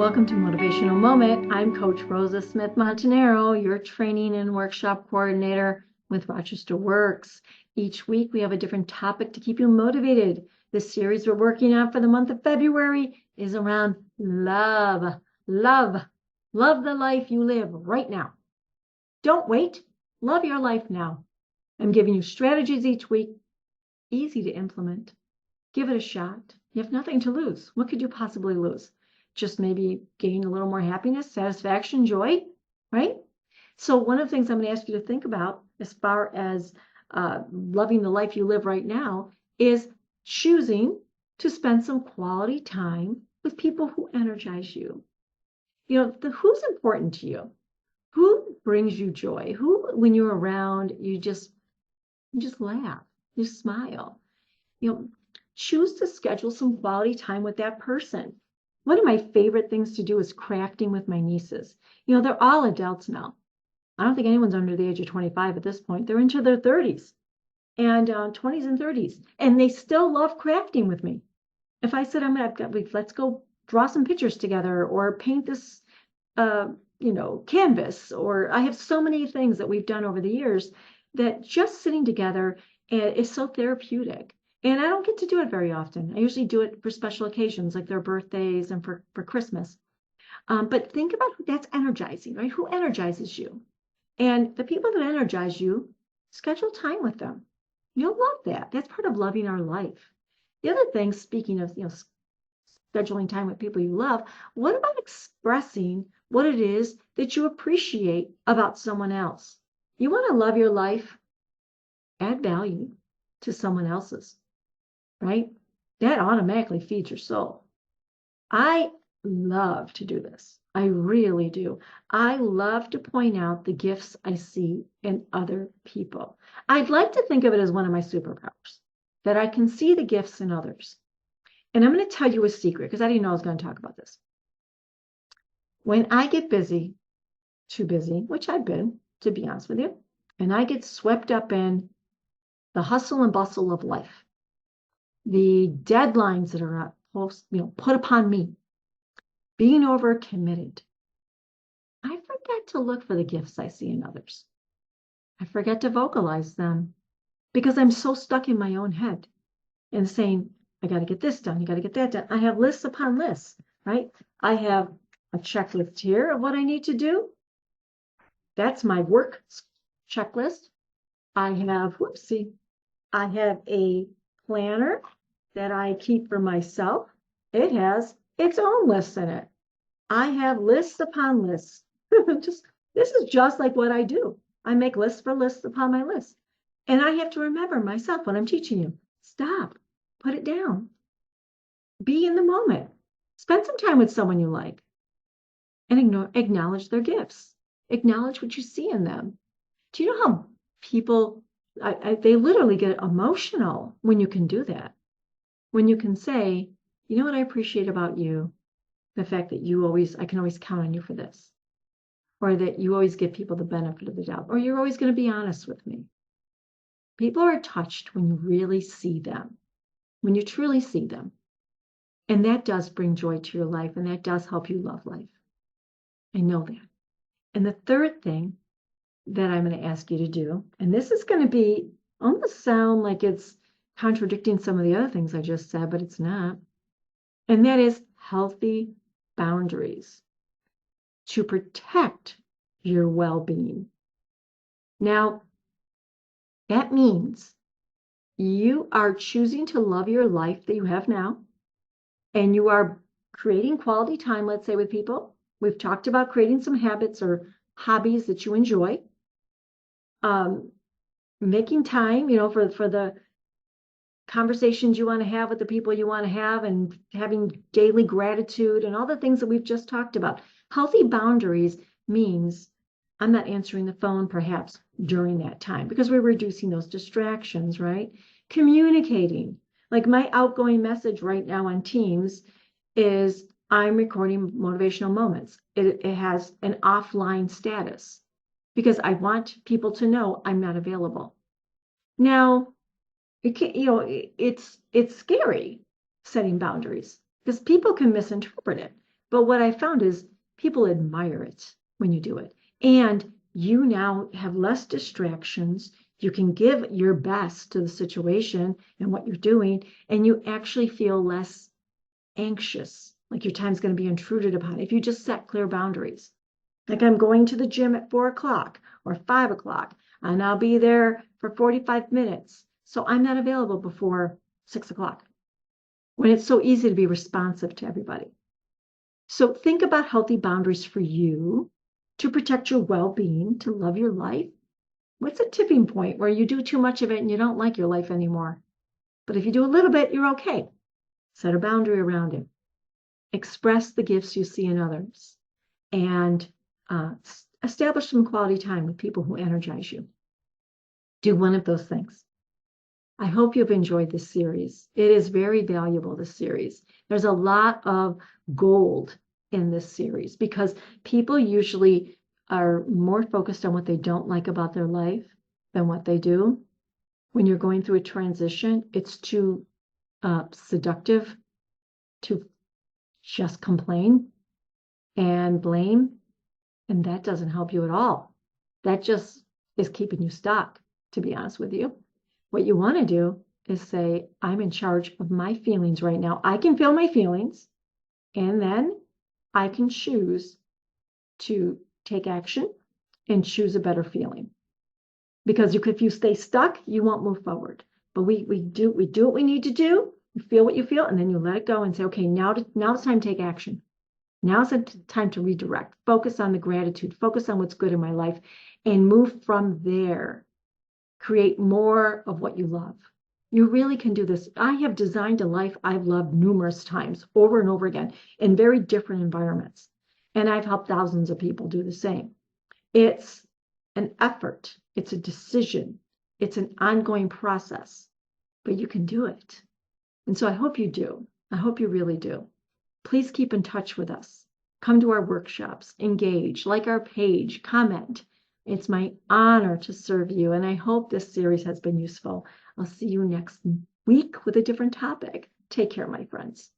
Welcome to Motivational Moment. I'm Coach Rosa Smith-Montanaro, your training and workshop coordinator with RochesterWorks. Each week we have a different topic to keep you motivated. The series we're working on for the month of February is around love. Love. Love the life you live right now. Don't wait. Love your life now. I'm giving you strategies each week, easy to implement. Give it a shot. You have nothing to lose. What could you possibly lose? Just maybe gain a little more happiness, satisfaction, joy, right? So one of the things I'm going to ask you to think about as far as loving the life you live right now is choosing to spend some quality time with people who energize you. You know, who's important to you? Who brings you joy? Who, when you're around, you just laugh, you smile. You know, choose to schedule some quality time with that person. One of my favorite things to do is crafting with my nieces. You know, they're all adults now. I don't think anyone's under the age of 25 at this point. They're into their 30s and 20s and 30s, and they still love crafting with me. If I said, let's go draw some pictures together or paint this, canvas, or I have so many things that we've done over the years that just sitting together is so therapeutic. And I don't get to do it very often. I usually do it for special occasions like their birthdays and for Christmas. But think about who that's energizing, right? Who energizes you? And the people that energize you, schedule time with them. You'll love that. That's part of loving our life. The other thing, speaking of, scheduling time with people you love, what about expressing what it is that you appreciate about someone else? You want to love your life, add value to someone else's. Right? That automatically feeds your soul. I love to do this. I really do. I love to point out the gifts I see in other people. I'd like to think of it as one of my superpowers, that I can see the gifts in others. And I'm going to tell you a secret because I didn't know I was going to talk about this. When I get busy, too busy, which I've been, to be honest with you, and I get swept up in the hustle and bustle of life, the deadlines that are put upon me, being overcommitted, I forget to look for the gifts I see in others. I forget to vocalize them because I'm so stuck in my own head and saying, I got to get this done. You got to get that done. I have lists upon lists, right? I have a checklist here of what I need to do. That's my work checklist. I have a planner that I keep for myself. It has its own lists in it. I have lists upon lists. This is just like what I do. I make lists for lists upon my list. And I have to remember myself when I'm teaching you, stop, put it down. Be in the moment. Spend some time with someone you like and acknowledge their gifts. Acknowledge what you see in them. Do you know how people, they literally get emotional when you can do that? When you can say, you know what I appreciate about you? The fact that I can always count on you for this. Or that you always give people the benefit of the doubt. Or you're always going to be honest with me. People are touched when you really see them. When you truly see them. And that does bring joy to your life. And that does help you love life. I know that. And the third thing that I'm going to ask you to do, and this is going to almost sound like it's contradicting some of the other things I just said, but it's not. And that is healthy boundaries to protect your well-being. Now, that means you are choosing to love your life that you have now, and you are creating quality time, let's say, with people. We've talked about creating some habits or hobbies that you enjoy. Making time, for the conversations you want to have with the people you want to have, and having daily gratitude and all the things that we've just talked about. Healthy boundaries means I'm not answering the phone perhaps during that time because we're reducing those distractions, right? Communicating. Like my outgoing message right now on Teams is I'm recording motivational moments. It has an offline status because I want people to know I'm not available. Now, it's scary setting boundaries because people can misinterpret it. But what I found is people admire it when you do it. And you now have less distractions. You can give your best to the situation and what you're doing, and you actually feel less anxious, like your time's going to be intruded upon if you just set clear boundaries. Like I'm going to the gym at 4 o'clock or 5 o'clock, and I'll be there for 45 minutes. So I'm not available before 6 o'clock when it's so easy to be responsive to everybody. So think about healthy boundaries for you to protect your well-being, to love your life. What's a tipping point where you do too much of it and you don't like your life anymore? But if you do a little bit, you're okay. Set a boundary around it. Express the gifts you see in others, and establish some quality time with people who energize you. Do one of those things. I hope you've enjoyed this series. It is very valuable, this series. There's a lot of gold in this series because people usually are more focused on what they don't like about their life than what they do. When you're going through a transition, it's too seductive to just complain and blame, and that doesn't help you at all. That just is keeping you stuck, to be honest with you. What you want to do is say, I'm in charge of my feelings right now. I can feel my feelings, and then I can choose to take action and choose a better feeling. Because if you stay stuck, you won't move forward. But we do what we need to do. You feel what you feel, and then you let it go and say, okay, now it's time to take action. Now is the time to redirect. Focus on the gratitude. Focus on what's good in my life and move from there. Create more of what you love. You really can do this. I have designed a life I've loved numerous times, over and over again, in very different environments. And I've helped thousands of people do the same. It's an effort. It's a decision. It's an ongoing process. But you can do it. And so I hope you do. I hope you really do. Please keep in touch with us. Come to our workshops, engage, like our page, comment. It's my honor to serve you, and I hope this series has been useful. I'll see you next week with a different topic. Take care, my friends.